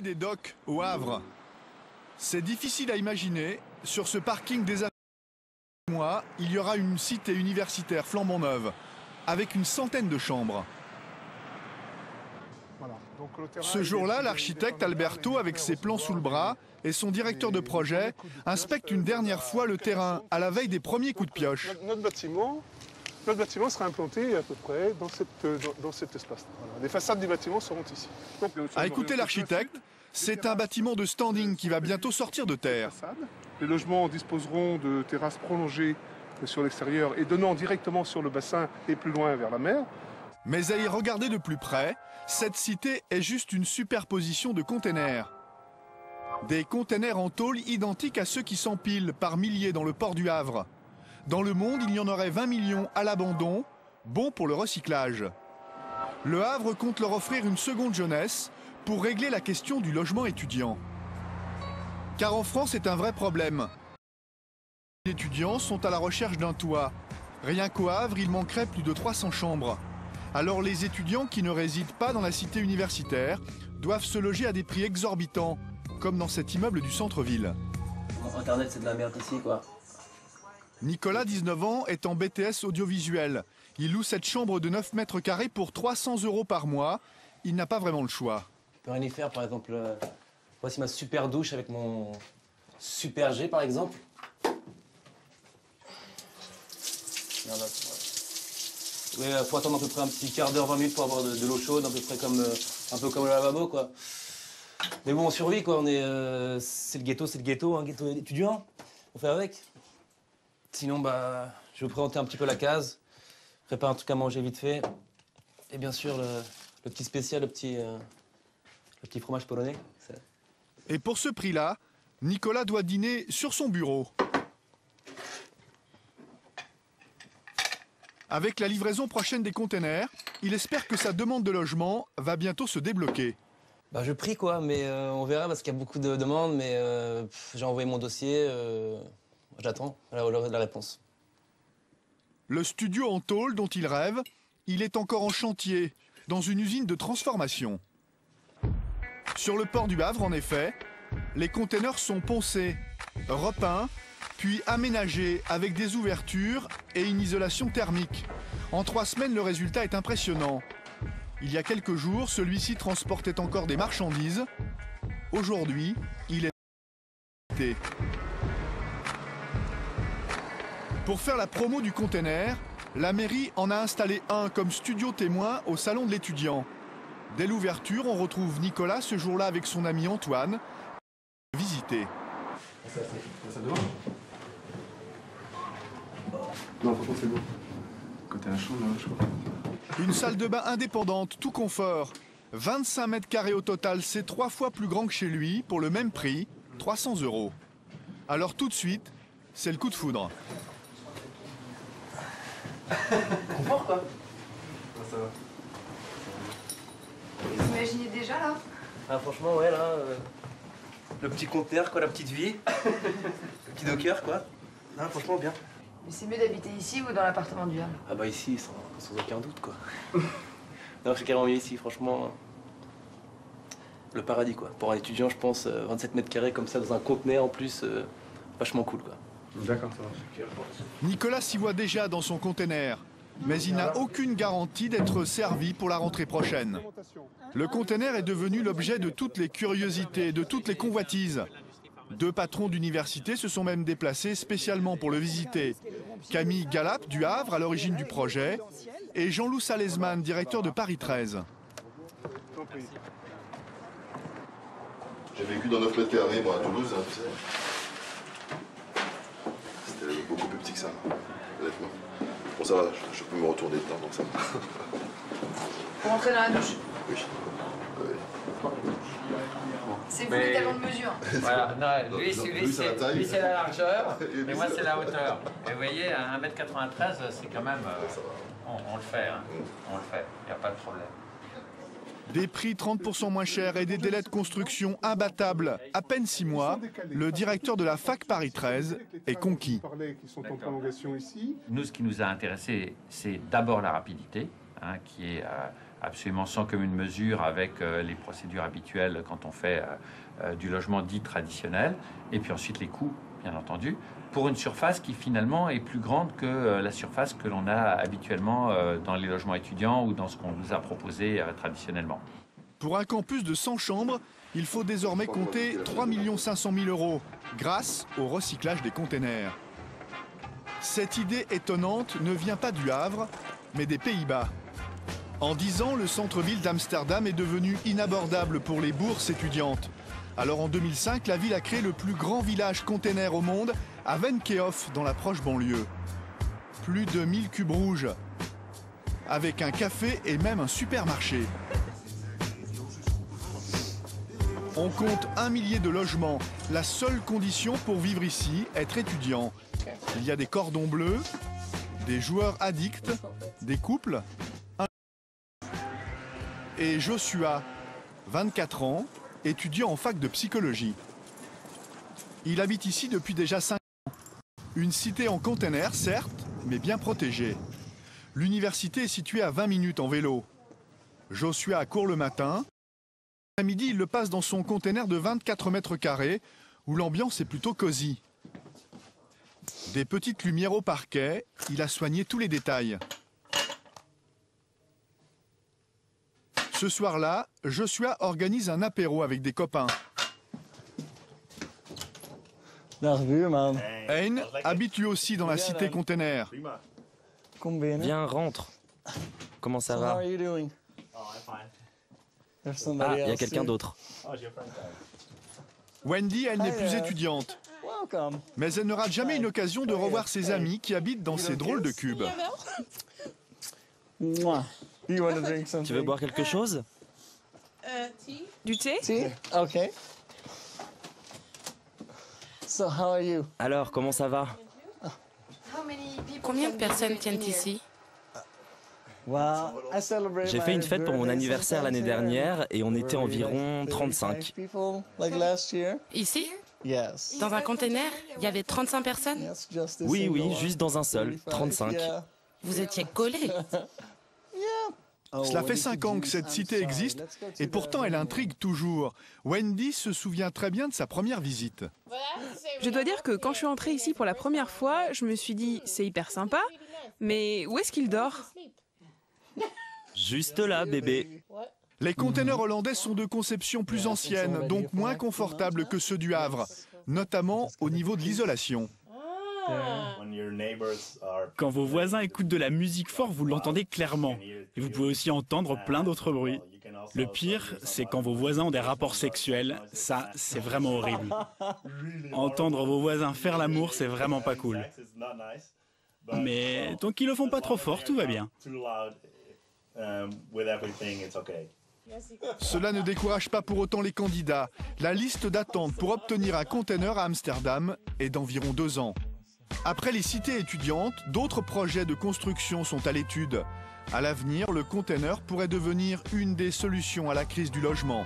chantier des docks au Havre. C'est difficile à imaginer. Sur ce parking des mois, il y aura une cité universitaire flambant neuve, avec une centaine de chambres. Ce jour-là, l'architecte Alberto, avec ses plans sous le bras, et son directeur de projet inspectent une dernière fois le terrain à la veille des premiers coups de pioche. Notre bâtiment sera implanté à peu près dans cet espace. Voilà. Les façades du bâtiment seront ici. Donc, à écouter l'architecte, c'est un bâtiment de standing qui va bientôt sortir de terre. Les logements disposeront de terrasses prolongées sur l'extérieur et donnant directement sur le bassin et plus loin vers la mer. Mais à y regarder de plus près, cette cité est juste une superposition de containers. Des containers en tôle identiques à ceux qui s'empilent par milliers dans le port du Havre. Dans le monde, il y en aurait 20 millions à l'abandon, bons pour le recyclage. Le Havre compte leur offrir une seconde jeunesse pour régler la question du logement étudiant. Car en France, c'est un vrai problème. Les étudiants sont à la recherche d'un toit. Rien qu'au Havre, il manquerait plus de 300 chambres. Alors les étudiants qui ne résident pas dans la cité universitaire doivent se loger à des prix exorbitants, comme dans cet immeuble du centre-ville. Internet, c'est de la merde ici, quoi. Nicolas, 19 ans, est en BTS audiovisuel. Il loue cette chambre de 9 mètres carrés pour 300 € par mois. Il n'a pas vraiment le choix. Je peux rien y faire, par exemple. Voici ma super douche avec mon super G, par exemple. Oui, faut attendre à peu près un petit quart d'heure, 20 minutes pour avoir de l'eau chaude, à peu près comme, un peu comme le lavabo, quoi. Mais bon, on survit, quoi. C'est le ghetto, un ghetto étudiant. On fait avec. Sinon, bah, je vais vous présenter un petit peu la case. Prépare un truc à manger vite fait. Et bien sûr, le petit spécial, le petit fromage polonais. Et pour ce prix-là, Nicolas doit dîner sur son bureau. Avec la livraison prochaine des containers, il espère que sa demande de logement va bientôt se débloquer. Bah, je prie, quoi, mais on verra parce qu'il y a beaucoup de demandes, mais j'ai envoyé mon dossier, j'attends la réponse. Le studio en tôle dont il rêve, il est encore en chantier, dans une usine de transformation. Sur le port du Havre, en effet, les containers sont poncés, repeints, puis aménagés avec des ouvertures et une isolation thermique. En 3 semaines, le résultat est impressionnant. Il y a quelques jours, celui-ci transportait encore des marchandises. Aujourd'hui, il est... Pour faire la promo du container, la mairie en a installé un comme studio témoin au salon de l'étudiant. Dès l'ouverture, on retrouve Nicolas ce jour-là avec son ami Antoine. Visiter. Ça devant. Non, par contre, c'est bon. Quand t'es à chaud, là, je crois. Une salle de bain indépendante, tout confort. 25 mètres carrés au total, c'est 3 fois plus grand que chez lui, pour le même prix, 300 €. Alors tout de suite, c'est le coup de foudre. Confort, quoi. Ça va. Vous imaginez déjà, là? Ah, franchement, ouais, là, le petit conteneur, quoi, la petite vie. Le petit docker, quoi. Ah, franchement, bien. Mais c'est mieux d'habiter ici ou dans l'appartement du Havre? Ah bah ici, sans aucun doute, quoi. Non, j'ai carrément mieux ici, franchement. Le paradis, quoi. Pour un étudiant, je pense, 27 mètres carrés comme ça, dans un conteneur en plus, vachement cool, quoi. D'accord, ça va. Nicolas s'y voit déjà dans son container, mais il n'a aucune garantie d'être servi pour la rentrée prochaine. Le container est devenu l'objet de toutes les curiosités, de toutes les convoitises. 2 patrons d'université se sont même déplacés spécialement pour le visiter. Camille Galap du Havre, à l'origine du projet, et Jean-Loup Salesman, directeur de Paris 13. J'ai vécu dans 9 mètres carrés, moi, à Toulouse, hein, tu sais. C'était beaucoup plus petit que ça, honnêtement. Bon, ça va, je peux me retourner dedans, donc ça va. Pour rentrer dans la douche? Oui. C'est vous les talons de mesure. Voilà, non, lui c'est la largeur et moi lui, c'est la hauteur. Et vous voyez, à 1,93 m, c'est quand même... on le fait, hein. On le fait, il n'y a pas de problème. Des prix 30% moins chers et des délais de construction imbattables. À peine 6 mois, le directeur de la fac Paris 13 est conquis. Nous, ce qui nous a intéressé, c'est d'abord la rapidité, hein, qui est absolument sans commune mesure avec les procédures habituelles quand on fait du logement dit traditionnel. Et puis ensuite les coûts, bien entendu, pour une surface qui finalement est plus grande que la surface que l'on a habituellement dans les logements étudiants ou dans ce qu'on nous a proposé traditionnellement. Pour un campus de 100 chambres, il faut désormais compter 3 500 000 € grâce au recyclage des containers. Cette idée étonnante ne vient pas du Havre, mais des Pays-Bas. En 10 ans, le centre-ville d'Amsterdam est devenu inabordable pour les bourses étudiantes. Alors en 2005, la ville a créé le plus grand village container au monde à Venkehof, dans la proche banlieue. Plus de 1000 cubes rouges, avec un café et même un supermarché. On compte 1 millier de logements. La seule condition pour vivre ici, être étudiant. Il y a des cordons bleus, des joueurs addicts, des couples. Et Joshua, 24 ans, étudiant en fac de psychologie. Il habite ici depuis déjà 5 ans. Une cité en container, certes, mais bien protégée. L'université est située à 20 minutes en vélo. Joshua court le matin. À midi, il le passe dans son container de 24 mètres carrés, où l'ambiance est plutôt cosy. Des petites lumières au parquet, il a soigné tous les détails. Ce soir-là, Joshua organise un apéro avec des copains. Hein habite lui aussi dans la cité container. Viens, rentre. Comment ça va? Ah, il y a quelqu'un d'autre. Wendy, elle n'est plus étudiante. Mais elle ne rate jamais une occasion de revoir ses amis qui habitent dans ces drôles de cubes. Tu veux boire quelque chose? Du thé? Ok. Alors, comment ça va? Combien de personnes tiennent ici? J'ai fait une fête pour mon anniversaire l'année dernière et on était environ 35. Ici? Dans un container? Il y avait 35 personnes? Oui, oui, juste dans un seul, 35. Vous étiez collés? Cela fait 5 ans que cette cité existe et pourtant elle intrigue toujours. Wendy se souvient très bien de sa première visite. Je dois dire que quand je suis entrée ici pour la première fois, je me suis dit c'est hyper sympa, mais où est-ce qu'il dort? Juste là, bébé. Les containers hollandais sont de conception plus ancienne, donc moins confortables que ceux du Havre, notamment au niveau de l'isolation. Quand vos voisins écoutent de la musique fort, vous l'entendez clairement. Et vous pouvez aussi entendre plein d'autres bruits. Le pire, c'est quand vos voisins ont des rapports sexuels. Ça, c'est vraiment horrible. Entendre vos voisins faire l'amour, c'est vraiment pas cool. Mais tant qu'ils le font pas trop fort, tout va bien. Cela ne décourage pas pour autant les candidats. La liste d'attente pour obtenir un container à Amsterdam est d'environ 2 ans. Après les cités étudiantes, d'autres projets de construction sont à l'étude. À l'avenir, le container pourrait devenir une des solutions à la crise du logement.